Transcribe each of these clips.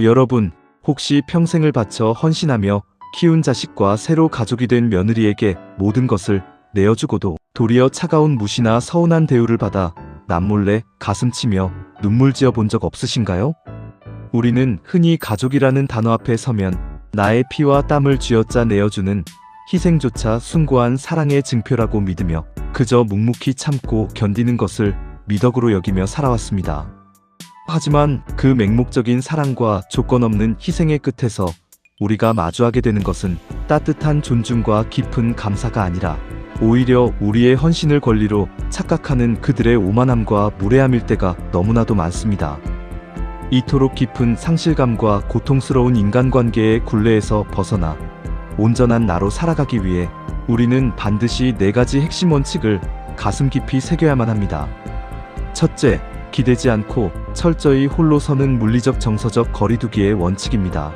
여러분, 혹시 평생을 바쳐 헌신하며 키운 자식과 새로 가족이 된 며느리에게 모든 것을 내어주고도 도리어 차가운 무시나 서운한 대우를 받아 남몰래 가슴치며 눈물 지어 본 적 없으신가요? 우리는 흔히 가족이라는 단어 앞에 서면 나의 피와 땀을 쥐어짜 내어주는 희생조차 숭고한 사랑의 증표라고 믿으며 그저 묵묵히 참고 견디는 것을 미덕으로 여기며 살아왔습니다. 하지만 그 맹목적인 사랑과 조건 없는 희생의 끝에서 우리가 마주하게 되는 것은 따뜻한 존중과 깊은 감사가 아니라 오히려 우리의 헌신을 권리로 착각하는 그들의 오만함과 무례함일 때가 너무나도 많습니다. 이토록 깊은 상실감과 고통스러운 인간관계의 굴레에서 벗어나 온전한 나로 살아가기 위해 우리는 반드시 4가지 핵심 원칙을 가슴 깊이 새겨야만 합니다. 첫째, 기대지 않고 철저히 홀로 서는 물리적 정서적 거리두기의 원칙입니다.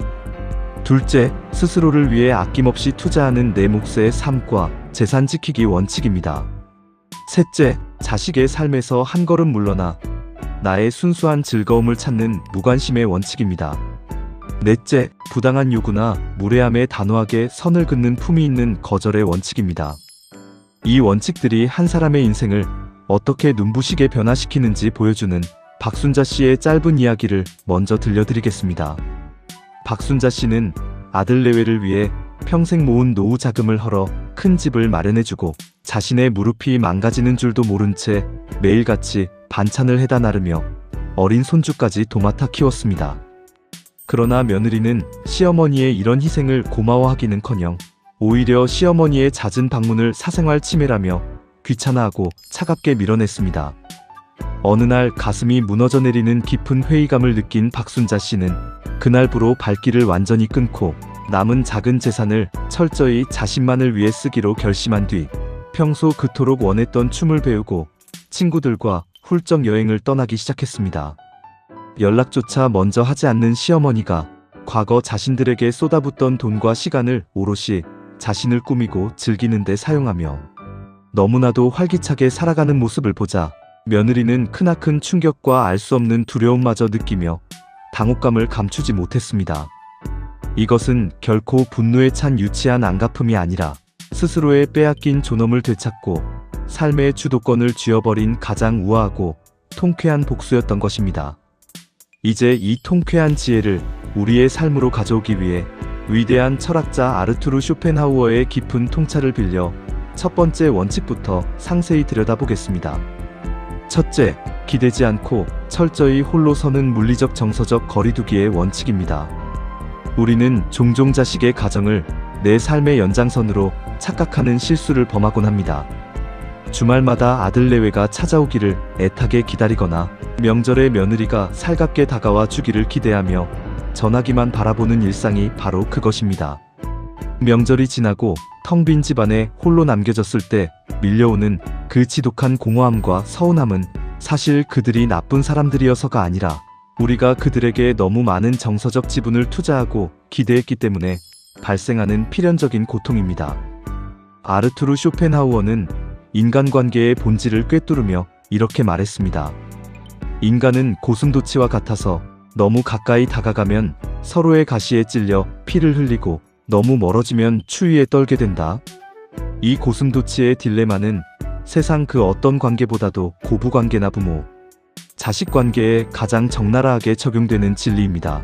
둘째, 스스로를 위해 아낌없이 투자하는 내 몫의 삶과 재산 지키기 원칙입니다. 셋째, 자식의 삶에서 한 걸음 물러나 나의 순수한 즐거움을 찾는 무관심의 원칙입니다. 넷째, 부당한 요구나 무례함에 단호하게 선을 긋는 품위 있는 거절의 원칙입니다. 이 원칙들이 한 사람의 인생을 어떻게 눈부시게 변화시키는지 보여주는 박순자 씨의 짧은 이야기를 먼저 들려드리겠습니다. 박순자 씨는 아들 내외를 위해 평생 모은 노후 자금을 헐어 큰 집을 마련해주고 자신의 무릎이 망가지는 줄도 모른 채 매일같이 반찬을 해다 나르며 어린 손주까지 도맡아 키웠습니다. 그러나 며느리는 시어머니의 이런 희생을 고마워하기는커녕 오히려 시어머니의 잦은 방문을 사생활 침해라며 귀찮아하고 차갑게 밀어냈습니다. 어느 날 가슴이 무너져 내리는 깊은 회의감을 느낀 박순자 씨는 그날부로 발길을 완전히 끊고 남은 작은 재산을 철저히 자신만을 위해 쓰기로 결심한 뒤 평소 그토록 원했던 춤을 배우고 친구들과 훌쩍 여행을 떠나기 시작했습니다. 연락조차 먼저 하지 않는 시어머니가 과거 자신들에게 쏟아붓던 돈과 시간을 오롯이 자신을 꾸미고 즐기는 데 사용하며 너무나도 활기차게 살아가는 모습을 보자 며느리는 크나큰 충격과 알 수 없는 두려움마저 느끼며 당혹감을 감추지 못했습니다. 이것은 결코 분노에 찬 유치한 안갚음이 아니라 스스로의 빼앗긴 존엄을 되찾고 삶의 주도권을 쥐어버린 가장 우아하고 통쾌한 복수였던 것입니다. 이제 이 통쾌한 지혜를 우리의 삶으로 가져오기 위해 위대한 철학자 아르투르 쇼펜하우어의 깊은 통찰을 빌려 첫 번째 원칙부터 상세히 들여다보겠습니다. 첫째, 기대지 않고 철저히 홀로 서는 물리적 정서적 거리두기의 원칙입니다. 우리는 종종 자식의 가정을 내 삶의 연장선으로 착각하는 실수를 범하곤 합니다. 주말마다 아들 내외가 찾아오기를 애타게 기다리거나 명절에 며느리가 살갑게 다가와 주기를 기대하며 전화기만 바라보는 일상이 바로 그것입니다. 명절이 지나고 텅 빈 집안에 홀로 남겨졌을 때 밀려오는 그 지독한 공허함과 서운함은 사실 그들이 나쁜 사람들이어서가 아니라 우리가 그들에게 너무 많은 정서적 지분을 투자하고 기대했기 때문에 발생하는 필연적인 고통입니다. 아르투르 쇼펜하우어는 인간관계의 본질을 꿰뚫으며 이렇게 말했습니다. 인간은 고슴도치와 같아서 너무 가까이 다가가면 서로의 가시에 찔려 피를 흘리고 너무 멀어지면 추위에 떨게 된다. 이 고슴도치의 딜레마는 세상 그 어떤 관계보다도 고부관계나 부모, 자식 관계에 가장 적나라하게 적용되는 진리입니다.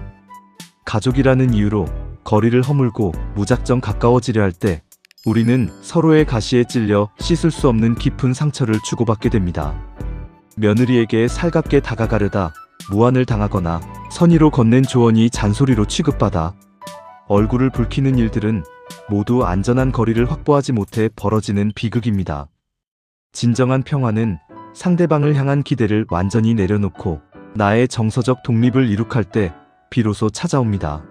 가족이라는 이유로 거리를 허물고 무작정 가까워지려 할 때 우리는 서로의 가시에 찔려 씻을 수 없는 깊은 상처를 주고받게 됩니다. 며느리에게 살갑게 다가가려다 무안을 당하거나 선의로 건넨 조언이 잔소리로 취급받아 얼굴을 붉히는 일들은 모두 안전한 거리를 확보하지 못해 벌어지는 비극입니다. 진정한 평화는 상대방을 향한 기대를 완전히 내려놓고 나의 정서적 독립을 이룩할 때 비로소 찾아옵니다.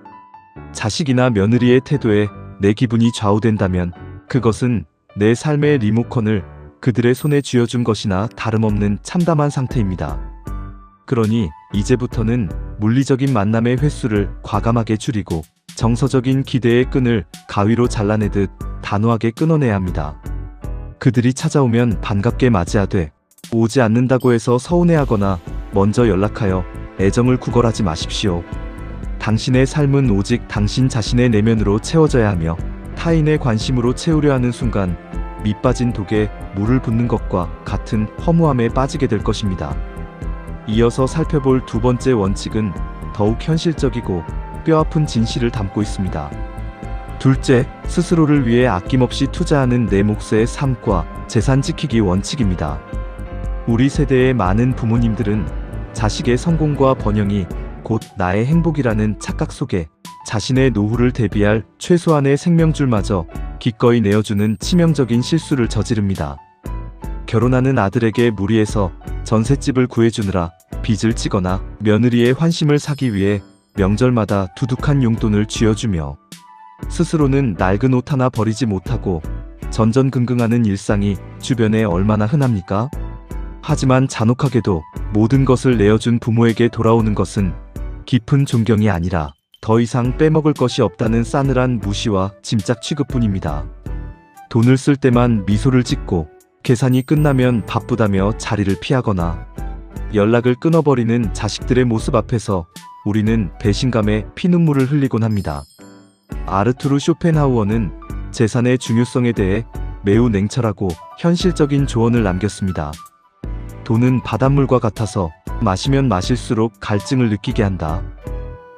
자식이나 며느리의 태도에 내 기분이 좌우된다면 그것은 내 삶의 리모컨을 그들의 손에 쥐어준 것이나 다름없는 참담한 상태입니다. 그러니 이제부터는 물리적인 만남의 횟수를 과감하게 줄이고 정서적인 기대의 끈을 가위로 잘라내듯 단호하게 끊어내야 합니다. 그들이 찾아오면 반갑게 맞이하되 오지 않는다고 해서 서운해하거나 먼저 연락하여 애정을 구걸하지 마십시오. 당신의 삶은 오직 당신 자신의 내면으로 채워져야 하며 타인의 관심으로 채우려 하는 순간 밑빠진 독에 물을 붓는 것과 같은 허무함에 빠지게 될 것입니다. 이어서 살펴볼 두 번째 원칙은 더욱 현실적이고 뼈아픈 진실을 담고 있습니다. 둘째, 스스로를 위해 아낌없이 투자하는 내 몫의 삶과 재산 지키기 원칙입니다. 우리 세대의 많은 부모님들은 자식의 성공과 번영이 곧 나의 행복이라는 착각 속에 자신의 노후를 대비할 최소한의 생명줄마저 기꺼이 내어주는 치명적인 실수를 저지릅니다. 결혼하는 아들에게 무리해서 전셋집을 구해주느라 빚을 지거나 며느리의 환심을 사기 위해 명절마다 두둑한 용돈을 쥐어주며 스스로는 낡은 옷 하나 버리지 못하고 전전긍긍하는 일상이 주변에 얼마나 흔합니까? 하지만 잔혹하게도 모든 것을 내어준 부모에게 돌아오는 것은 깊은 존경이 아니라 더 이상 빼먹을 것이 없다는 싸늘한 무시와 짐작 취급뿐입니다. 돈을 쓸 때만 미소를 짓고 계산이 끝나면 바쁘다며 자리를 피하거나 연락을 끊어버리는 자식들의 모습 앞에서 우리는 배신감에 피눈물을 흘리곤 합니다. 아르투르 쇼펜하우어는 재산의 중요성에 대해 매우 냉철하고 현실적인 조언을 남겼습니다. 돈은 바닷물과 같아서 마시면 마실수록 갈증을 느끼게 한다.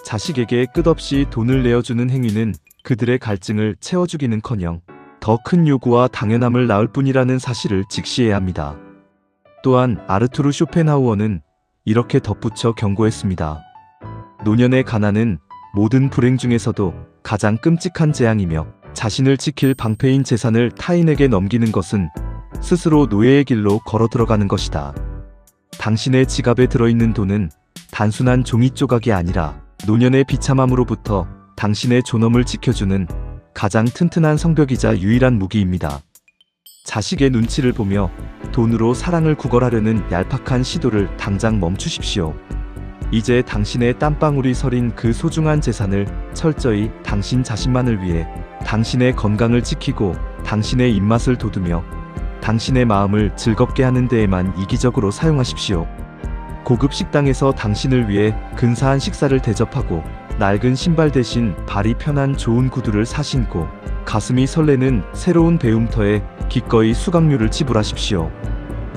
자식에게 끝없이 돈을 내어주는 행위는 그들의 갈증을 채워주기는커녕 더 큰 요구와 당연함을 낳을 뿐이라는 사실을 직시해야 합니다. 또한 아르투르 쇼펜하우어는 이렇게 덧붙여 경고했습니다. 노년의 가난은 모든 불행 중에서도 가장 끔찍한 재앙이며 자신을 지킬 방패인 재산을 타인에게 넘기는 것은 스스로 노예의 길로 걸어 들어가는 것이다. 당신의 지갑에 들어있는 돈은 단순한 종이 조각이 아니라 노년의 비참함으로부터 당신의 존엄을 지켜주는 가장 튼튼한 성벽이자 유일한 무기입니다. 자식의 눈치를 보며 돈으로 사랑을 구걸하려는 얄팍한 시도를 당장 멈추십시오. 이제 당신의 땀방울이 서린 그 소중한 재산을 철저히 당신 자신만을 위해 당신의 건강을 지키고 당신의 입맛을 돋우며 당신의 마음을 즐겁게 하는 데에만 이기적으로 사용하십시오. 고급 식당에서 당신을 위해 근사한 식사를 대접하고 낡은 신발 대신 발이 편한 좋은 구두를 사신고 가슴이 설레는 새로운 배움터에 기꺼이 수강료를 지불하십시오.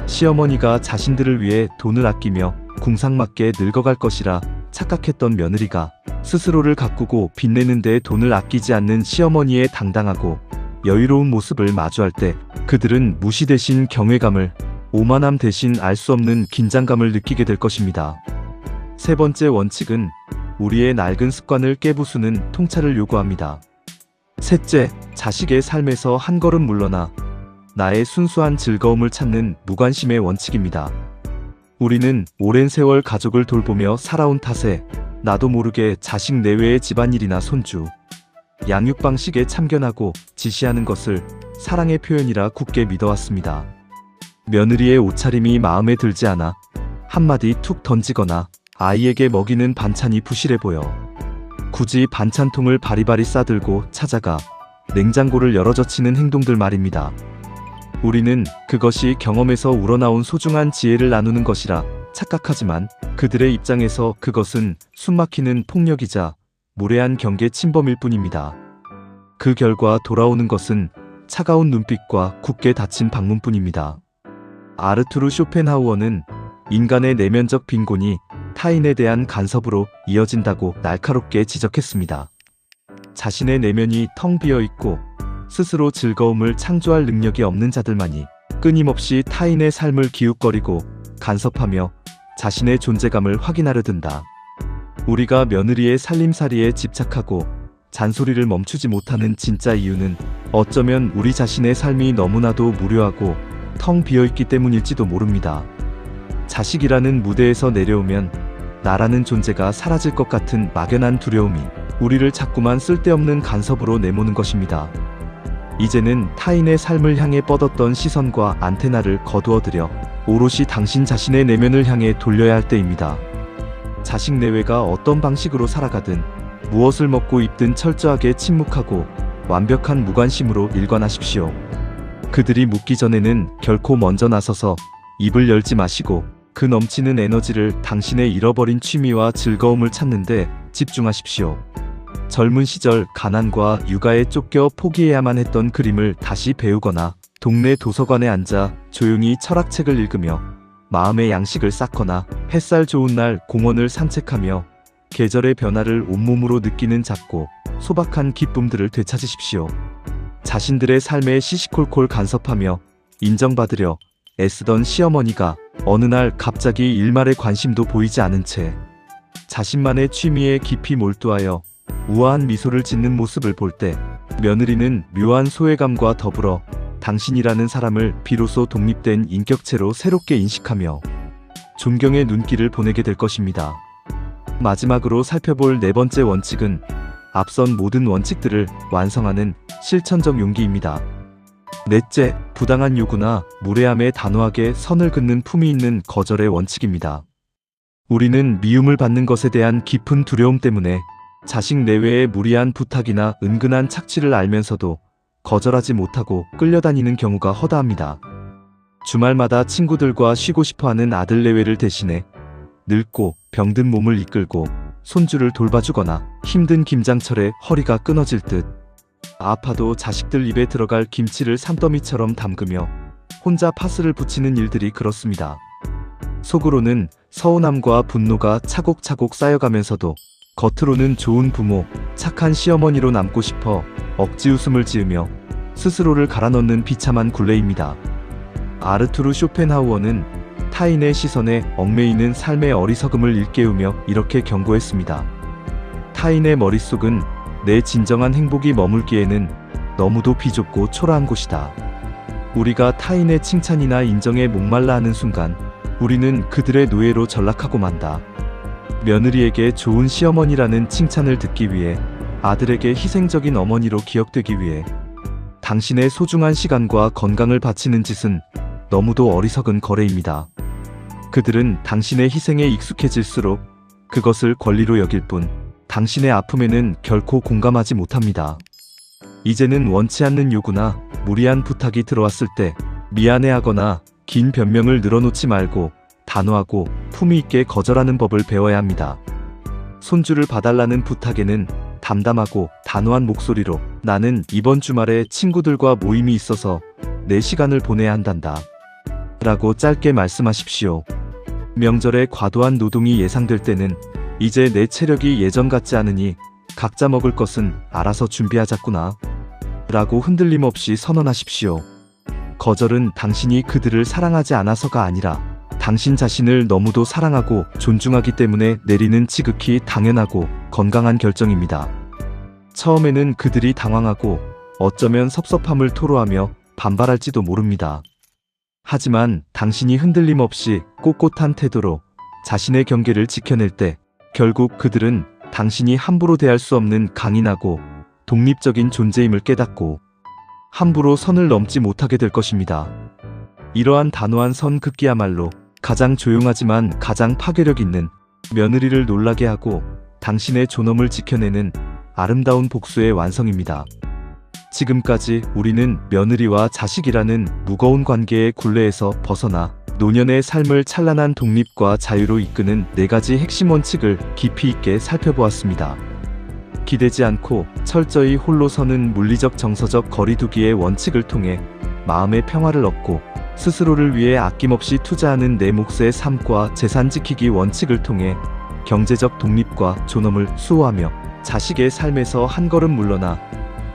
시어머니가 자신들을 위해 돈을 아끼며 궁상맞게 늙어갈 것이라 착각했던 며느리가 스스로를 가꾸고 빚내는 데 돈을 아끼지 않는 시어머니의 당당하고 여유로운 모습을 마주할 때 그들은 무시 대신 경외감을, 오만함 대신 알 수 없는 긴장감을 느끼게 될 것입니다. 세 번째 원칙은 우리의 낡은 습관을 깨부수는 통찰을 요구합니다. 셋째, 자식의 삶에서 한 걸음 물러나 나의 순수한 즐거움을 찾는 무관심의 원칙입니다. 우리는 오랜 세월 가족을 돌보며 살아온 탓에 나도 모르게 자식 내외의 집안일이나 손주, 양육 방식에 참견하고 지시하는 것을 사랑의 표현이라 굳게 믿어왔습니다. 며느리의 옷차림이 마음에 들지 않아 한마디 툭 던지거나 아이에게 먹이는 반찬이 부실해 보여 굳이 반찬통을 바리바리 싸들고 찾아가 냉장고를 열어젖히는 행동들 말입니다. 우리는 그것이 경험에서 우러나온 소중한 지혜를 나누는 것이라 착각하지만 그들의 입장에서 그것은 숨막히는 폭력이자 무례한 경계 침범일 뿐입니다. 그 결과 돌아오는 것은 차가운 눈빛과 굳게 닫힌 방문뿐입니다. 아르투르 쇼펜하우어는 인간의 내면적 빈곤이 타인에 대한 간섭으로 이어진다고 날카롭게 지적했습니다. 자신의 내면이 텅 비어 있고 스스로 즐거움을 창조할 능력이 없는 자들만이 끊임없이 타인의 삶을 기웃거리고 간섭하며 자신의 존재감을 확인하려 든다. 우리가 며느리의 살림살이에 집착하고 잔소리를 멈추지 못하는 진짜 이유는 어쩌면 우리 자신의 삶이 너무나도 무료하고 텅 비어있기 때문일지도 모릅니다. 자식이라는 무대에서 내려오면 나라는 존재가 사라질 것 같은 막연한 두려움이 우리를 자꾸만 쓸데없는 간섭으로 내모는 것입니다. 이제는 타인의 삶을 향해 뻗었던 시선과 안테나를 거두어들여 오롯이 당신 자신의 내면을 향해 돌려야 할 때입니다. 자식 내외가 어떤 방식으로 살아가든 무엇을 먹고 입든 철저하게 침묵하고 완벽한 무관심으로 일관하십시오. 그들이 묻기 전에는 결코 먼저 나서서 입을 열지 마시고 그 넘치는 에너지를 당신의 잃어버린 취미와 즐거움을 찾는데 집중하십시오. 젊은 시절 가난과 육아에 쫓겨 포기해야만 했던 그림을 다시 배우거나 동네 도서관에 앉아 조용히 철학책을 읽으며 마음의 양식을 쌓거나 햇살 좋은 날 공원을 산책하며 계절의 변화를 온몸으로 느끼는 작고 소박한 기쁨들을 되찾으십시오. 자신들의 삶에 시시콜콜 간섭하며 인정받으려 애쓰던 시어머니가 어느 날 갑자기 일말의 관심도 보이지 않은 채 자신만의 취미에 깊이 몰두하여 우아한 미소를 짓는 모습을 볼 때 며느리는 묘한 소외감과 더불어 당신이라는 사람을 비로소 독립된 인격체로 새롭게 인식하며 존경의 눈길을 보내게 될 것입니다. 마지막으로 살펴볼 네 번째 원칙은 앞선 모든 원칙들을 완성하는 실천적 용기입니다. 넷째, 부당한 요구나 무례함에 단호하게 선을 긋는 품위 있는 거절의 원칙입니다. 우리는 미움을 받는 것에 대한 깊은 두려움 때문에 자식 내외의 무리한 부탁이나 은근한 착취를 알면서도 거절하지 못하고 끌려다니는 경우가 허다합니다. 주말마다 친구들과 쉬고 싶어하는 아들 내외를 대신해 늙고 병든 몸을 이끌고 손주를 돌봐주거나 힘든 김장철에 허리가 끊어질 듯 아파도 자식들 입에 들어갈 김치를 산더미처럼 담그며 혼자 파스를 붙이는 일들이 그렇습니다. 속으로는 서운함과 분노가 차곡차곡 쌓여가면서도 겉으로는 좋은 부모, 착한 시어머니로 남고 싶어 억지 웃음을 지으며 스스로를 갈아넣는 비참한 굴레입니다. 아르투르 쇼펜하우어는 타인의 시선에 얽매이는 삶의 어리석음을 일깨우며 이렇게 경고했습니다. 타인의 머릿속은 내 진정한 행복이 머물기에는 너무도 비좁고 초라한 곳이다. 우리가 타인의 칭찬이나 인정에 목말라 하는 순간 우리는 그들의 노예로 전락하고 만다. 며느리에게 좋은 시어머니라는 칭찬을 듣기 위해, 아들에게 희생적인 어머니로 기억되기 위해 당신의 소중한 시간과 건강을 바치는 짓은 너무도 어리석은 거래입니다. 그들은 당신의 희생에 익숙해질수록 그것을 권리로 여길 뿐 당신의 아픔에는 결코 공감하지 못합니다. 이제는 원치 않는 요구나 무리한 부탁이 들어왔을 때 미안해하거나 긴 변명을 늘어놓지 말고 단호하고 품위 있게 거절하는 법을 배워야 합니다. 손주를 봐달라는 부탁에는 담담하고 단호한 목소리로 나는 이번 주말에 친구들과 모임이 있어서 내 시간을 보내야 한단다 라고 짧게 말씀하십시오. 명절에 과도한 노동이 예상될 때는 이제 내 체력이 예전 같지 않으니 각자 먹을 것은 알아서 준비하자꾸나 라고 흔들림 없이 선언하십시오. 거절은 당신이 그들을 사랑하지 않아서가 아니라 당신 자신을 너무도 사랑하고 존중하기 때문에 내리는 지극히 당연하고 건강한 결정입니다. 처음에는 그들이 당황하고 어쩌면 섭섭함을 토로하며 반발할지도 모릅니다. 하지만 당신이 흔들림 없이 꼿꼿한 태도로 자신의 경계를 지켜낼 때 결국 그들은 당신이 함부로 대할 수 없는 강인하고 독립적인 존재임을 깨닫고 함부로 선을 넘지 못하게 될 것입니다. 이러한 단호한 선 긋기야말로 가장 조용하지만 가장 파괴력 있는 며느리를 놀라게 하고 당신의 존엄을 지켜내는 아름다운 복수의 완성입니다. 지금까지 우리는 며느리와 자식이라는 무거운 관계의 굴레에서 벗어나 노년의 삶을 찬란한 독립과 자유로 이끄는 4가지 핵심 원칙을 깊이 있게 살펴보았습니다. 기대지 않고 철저히 홀로 서는 물리적 정서적 거리두기의 원칙을 통해 마음의 평화를 얻고 스스로를 위해 아낌없이 투자하는 내 몫의 삶과 재산 지키기 원칙을 통해 경제적 독립과 존엄을 수호하며 자식의 삶에서 한 걸음 물러나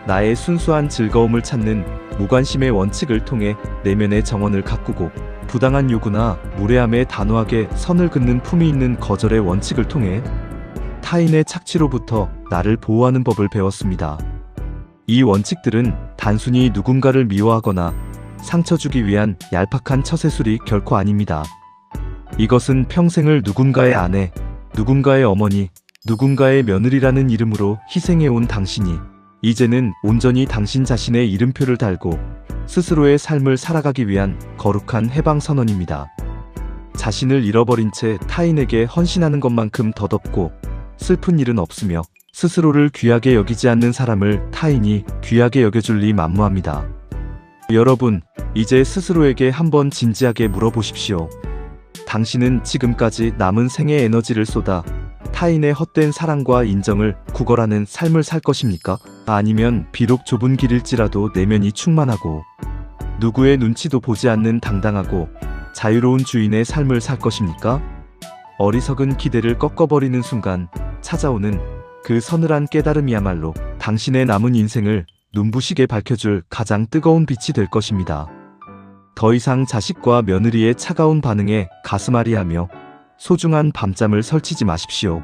나의 순수한 즐거움을 찾는 무관심의 원칙을 통해 내면의 정원을 가꾸고 부당한 요구나 무례함에 단호하게 선을 긋는 품위 있는 거절의 원칙을 통해 타인의 착취로부터 나를 보호하는 법을 배웠습니다. 이 원칙들은 단순히 누군가를 미워하거나 상처 주기 위한 얄팍한 처세술이 결코 아닙니다. 이것은 평생을 누군가의 아내, 누군가의 어머니, 누군가의 며느리라는 이름으로 희생해온 당신이 이제는 온전히 당신 자신의 이름표를 달고 스스로의 삶을 살아가기 위한 거룩한 해방선언입니다. 자신을 잃어버린 채 타인에게 헌신하는 것만큼 더덥고 슬픈 일은 없으며 스스로를 귀하게 여기지 않는 사람을 타인이 귀하게 여겨줄 리 만무합니다. 여러분, 이제 스스로에게 한번 진지하게 물어보십시오. 당신은 지금까지 남은 생의 에너지를 쏟아 타인의 헛된 사랑과 인정을 구걸하는 삶을 살 것입니까? 아니면 비록 좁은 길일지라도 내면이 충만하고 누구의 눈치도 보지 않는 당당하고 자유로운 주인의 삶을 살 것입니까? 어리석은 기대를 꺾어버리는 순간 찾아오는 그 서늘한 깨달음이야말로 당신의 남은 인생을 눈부시게 밝혀줄 가장 뜨거운 빛이 될 것입니다. 더 이상 자식과 며느리의 차가운 반응에 가슴앓이하며 소중한 밤잠을 설치지 마십시오.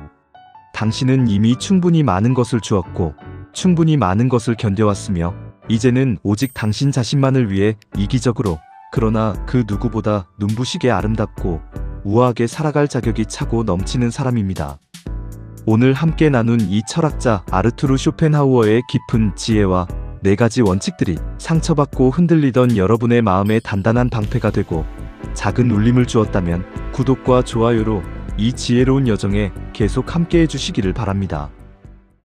당신은 이미 충분히 많은 것을 주었고 충분히 많은 것을 견뎌왔으며 이제는 오직 당신 자신만을 위해 이기적으로 그러나 그 누구보다 눈부시게 아름답고 우아하게 살아갈 자격이 차고 넘치는 사람입니다. 오늘 함께 나눈 이 철학자 아르투르 쇼펜하우어의 깊은 지혜와 4가지 원칙들이 상처받고 흔들리던 여러분의 마음에 단단한 방패가 되고 작은 울림을 주었다면 구독과 좋아요로 이 지혜로운 여정에 계속 함께 해주시기를 바랍니다.